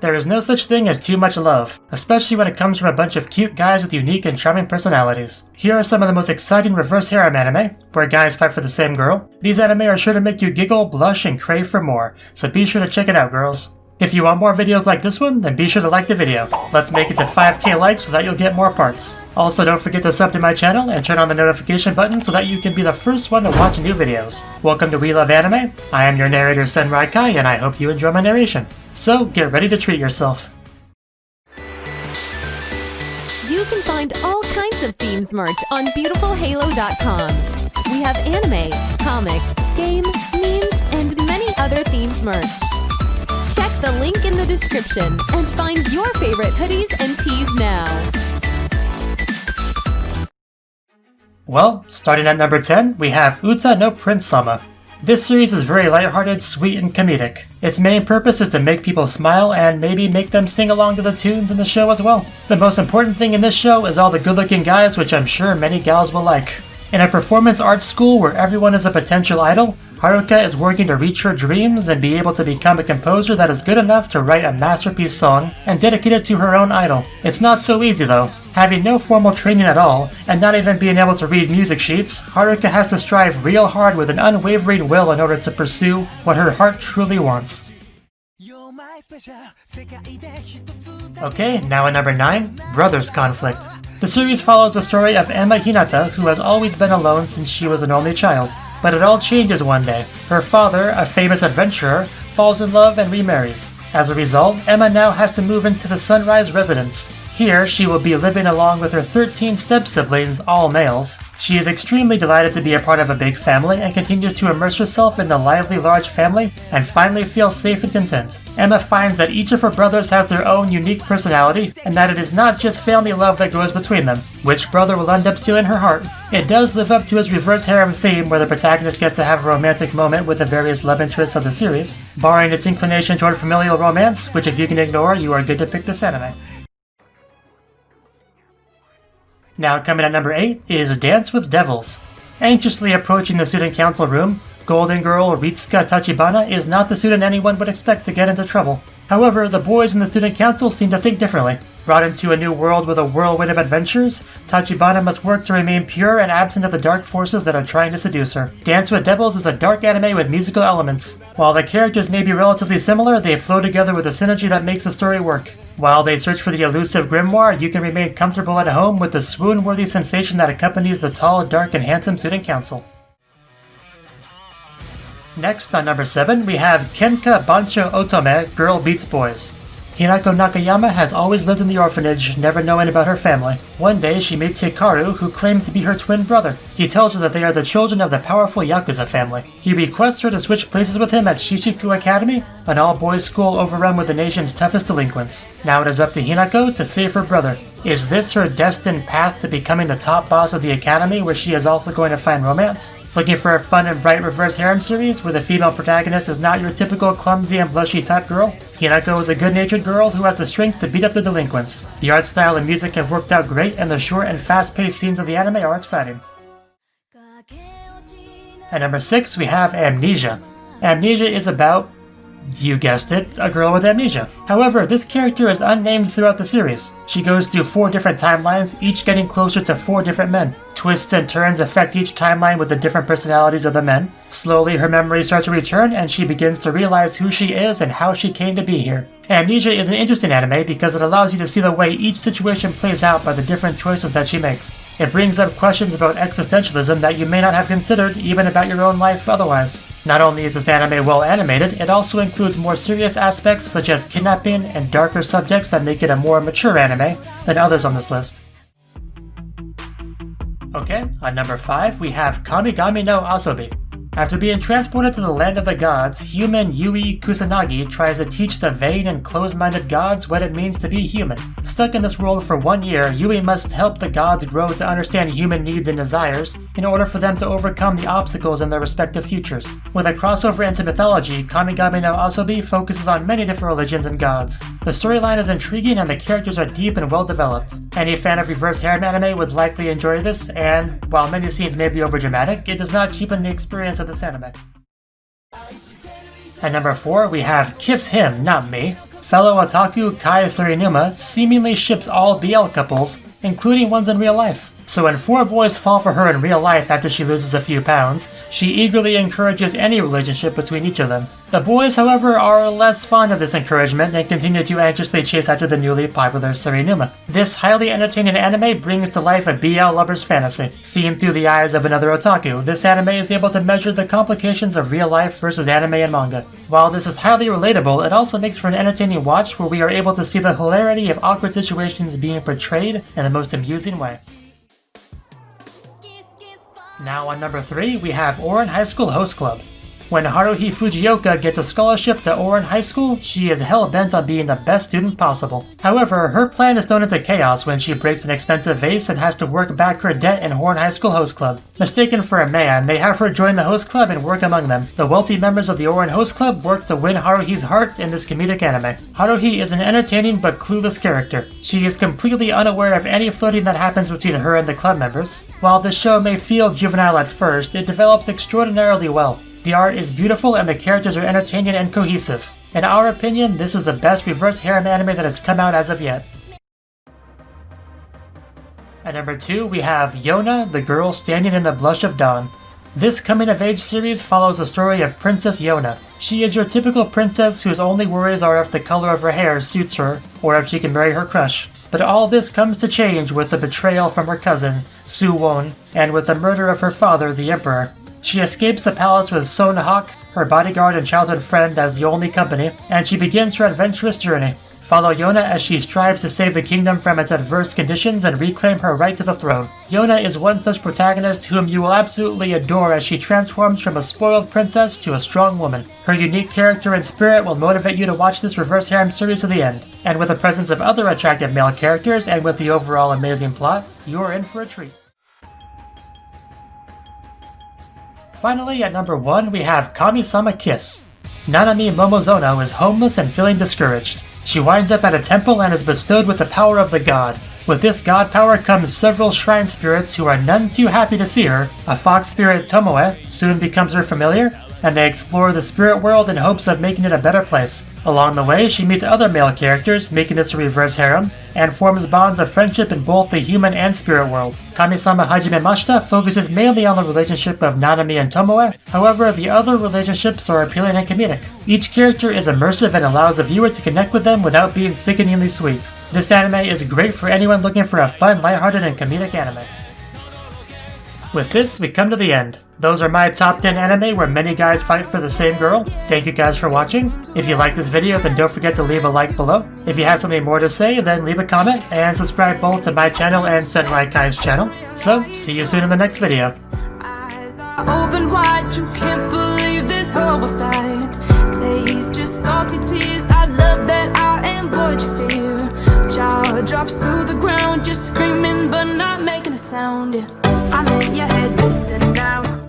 There is no such thing as too much love, especially when it comes from a bunch of cute guys with unique and charming personalities. Here are some of the most exciting reverse harem anime, where guys fight for the same girl. These anime are sure to make you giggle, blush, and crave for more, so be sure to check it out, girls. If you want more videos like this one, then be sure to like the video. Let's make it to 5k likes so that you'll get more parts. Also, don't forget to sub to my channel and turn on the notification button so that you can be the first one to watch new videos. Welcome to We Love Anime. I am your narrator ᴛᴏᴘɪᴄ, and I hope you enjoy my narration. So, get ready to treat yourself. You can find all kinds of themes merch on beautifulhalo.com. We have anime, comic, game, memes, and many other themes merch. Check the link in the description and find your favorite hoodies and tees now. Well, starting at number 10, we have Uta no Prince Sama. This series is very lighthearted, sweet, and comedic. Its main purpose is to make people smile and maybe make them sing along to the tunes in the show as well. The most important thing in this show is all the good-looking guys, which I'm sure many gals will like. In a performance arts school where everyone is a potential idol, Haruka is working to reach her dreams and be able to become a composer that is good enough to write a masterpiece song and dedicate it to her own idol. It's not so easy though. Having no formal training at all, and not even being able to read music sheets, Haruka has to strive real hard with an unwavering will in order to pursue what her heart truly wants. Okay, now at number 9, Brothers Conflict. The series follows the story of Emma Hinata, who has always been alone since she was an only child. But it all changes one day. Her father, a famous adventurer, falls in love and remarries. As a result, Emma now has to move into the Sunrise residence. Here, she will be living along with her 13 step-siblings, all males. She is extremely delighted to be a part of a big family and continues to immerse herself in the lively large family and finally feels safe and content. Emma finds that each of her brothers has their own unique personality and that it is not just family love that goes between them. Which brother will end up stealing her heart? It does live up to its reverse harem theme where the protagonist gets to have a romantic moment with the various love interests of the series, barring its inclination toward familial romance, which if you can ignore, you are good to pick this anime. Now coming at number 8 is Dance with Devils. Anxiously approaching the student council room, Golden Girl Ritsuka Tachibana is not the student anyone would expect to get into trouble. However, the boys in the student council seem to think differently. Brought into a new world with a whirlwind of adventures, Tachibana must work to remain pure and absent of the dark forces that are trying to seduce her. Dance with Devils is a dark anime with musical elements. While the characters may be relatively similar, they flow together with a synergy that makes the story work. While they search for the elusive grimoire, you can remain comfortable at home with the swoon-worthy sensation that accompanies the tall, dark, and handsome student council. Next, on number 7, we have Kenka Banchou Otome Girl Beats Boys. Hinako Nakayama has always lived in the orphanage, never knowing about her family. One day, she meets Hikaru, who claims to be her twin brother. He tells her that they are the children of the powerful Yakuza family. He requests her to switch places with him at Shishiku Academy, an all-boys school overrun with the nation's toughest delinquents. Now it is up to Hinako to save her brother. Is this her destined path to becoming the top boss of the academy, where she is also going to find romance? Looking for a fun and bright reverse harem series where the female protagonist is not your typical clumsy and blushy type girl? Hinako is a good-natured girl who has the strength to beat up the delinquents. The art style and music have worked out great, and the short and fast-paced scenes of the anime are exciting. At number 6, we have Amnesia. Amnesia is about, you guessed it, a girl with amnesia. However, this character is unnamed throughout the series. She goes through 4 different timelines, each getting closer to 4 different men. Twists and turns affect each timeline with the different personalities of the men. Slowly, her memories start to return, and she begins to realize who she is and how she came to be here. Amnesia is an interesting anime because it allows you to see the way each situation plays out by the different choices that she makes. It brings up questions about existentialism that you may not have considered even about your own life otherwise. Not only is this anime well animated, it also includes more serious aspects such as kidnapping and darker subjects that make it a more mature anime than others on this list. Okay, on number 5 we have Kamigami no Asobi. After being transported to the land of the gods, human Yui Kusanagi tries to teach the vain and closed-minded gods what it means to be human. Stuck in this world for 1 year, Yui must help the gods grow to understand human needs and desires in order for them to overcome the obstacles in their respective futures. With a crossover into mythology, Kamigami no Asobi focuses on many different religions and gods. The storyline is intriguing and the characters are deep and well developed. Any fan of reverse harem anime would likely enjoy this, and while many scenes may be overdramatic, it does not cheapen the experience of this anime. At number 4, we have Kiss Him, Not Me. Fellow otaku Kai ᴠɪᴅᴇᴏ seemingly ships all BL couples, including ones in real life. So when 4 boys fall for her in real life after she loses a few pounds, she eagerly encourages any relationship between each of them. The boys, however, are less fond of this encouragement and continue to anxiously chase after the newly popular ᴠɪᴅᴇᴏ. This highly entertaining anime brings to life a BL lover's fantasy. Seen through the eyes of another otaku, this anime is able to measure the complications of real life versus anime and manga. While this is highly relatable, it also makes for an entertaining watch where we are able to see the hilarity of awkward situations being portrayed in the most amusing way. Now on number 3, we have Ouran High School Host Club. When Haruhi Fujioka gets a scholarship to Ouran High School, she is hell-bent on being the best student possible. However, her plan is thrown into chaos when she breaks an expensive vase and has to work back her debt in Ouran High School Host Club. Mistaken for a man, they have her join the host club and work among them. The wealthy members of the Ouran Host Club work to win Haruhi's heart in this comedic anime. Haruhi is an entertaining but clueless character. She is completely unaware of any flirting that happens between her and the club members. While this show may feel juvenile at first, it develops extraordinarily well. The art is beautiful and the characters are entertaining and cohesive. In our opinion, this is the best reverse harem anime that has come out as of yet. At number 2, we have Yona, the girl standing in the blush of dawn. This coming-of-age series follows the story of Princess Yona. She is your typical princess whose only worries are if the color of her hair suits her, or if she can marry her crush. But all this comes to change with the betrayal from her cousin, Su-won, and with the murder of her father, the Emperor. She escapes the palace with Son-hak, her bodyguard and childhood friend, as the only company, and she begins her adventurous journey. Follow Yona as she strives to save the kingdom from its adverse conditions and reclaim her right to the throne. Yona is one such protagonist whom you will absolutely adore as she transforms from a spoiled princess to a strong woman. Her unique character and spirit will motivate you to watch this reverse harem series to the end. And with the presence of other attractive male characters and with the overall amazing plot, you are in for a treat. Finally, at number 1, we have Kami-sama Kiss. Nanami Momozono is homeless and feeling discouraged. She winds up at a temple and is bestowed with the power of the god. With this god power comes several shrine spirits who are none too happy to see her. A fox spirit, Tomoe, soon becomes her familiar, and they explore the spirit world in hopes of making it a better place. Along the way, she meets other male characters, making this a reverse harem, and forms bonds of friendship in both the human and spirit world. Kami-sama Hajimemashita focuses mainly on the relationship of Nanami and Tomoe, however, the other relationships are appealing and comedic. Each character is immersive and allows the viewer to connect with them without being sickeningly sweet. This anime is great for anyone looking for a fun, lighthearted, and comedic anime. With this, we come to the end. Those are my top 10 anime where many guys fight for the same girl. Thank you guys for watching. If you like this video, then don't forget to leave a like below. If you have something more to say, then leave a comment, and subscribe both to my channel and Senrai Kai's channel. So, see you soon in the next video. Open wide, you can't believe this horrible sight. Taste just salty tears. I love that I am what you feel. Jaw drops to the ground, just screaming but not making a sound. Yeah. I'm in your head, listen now.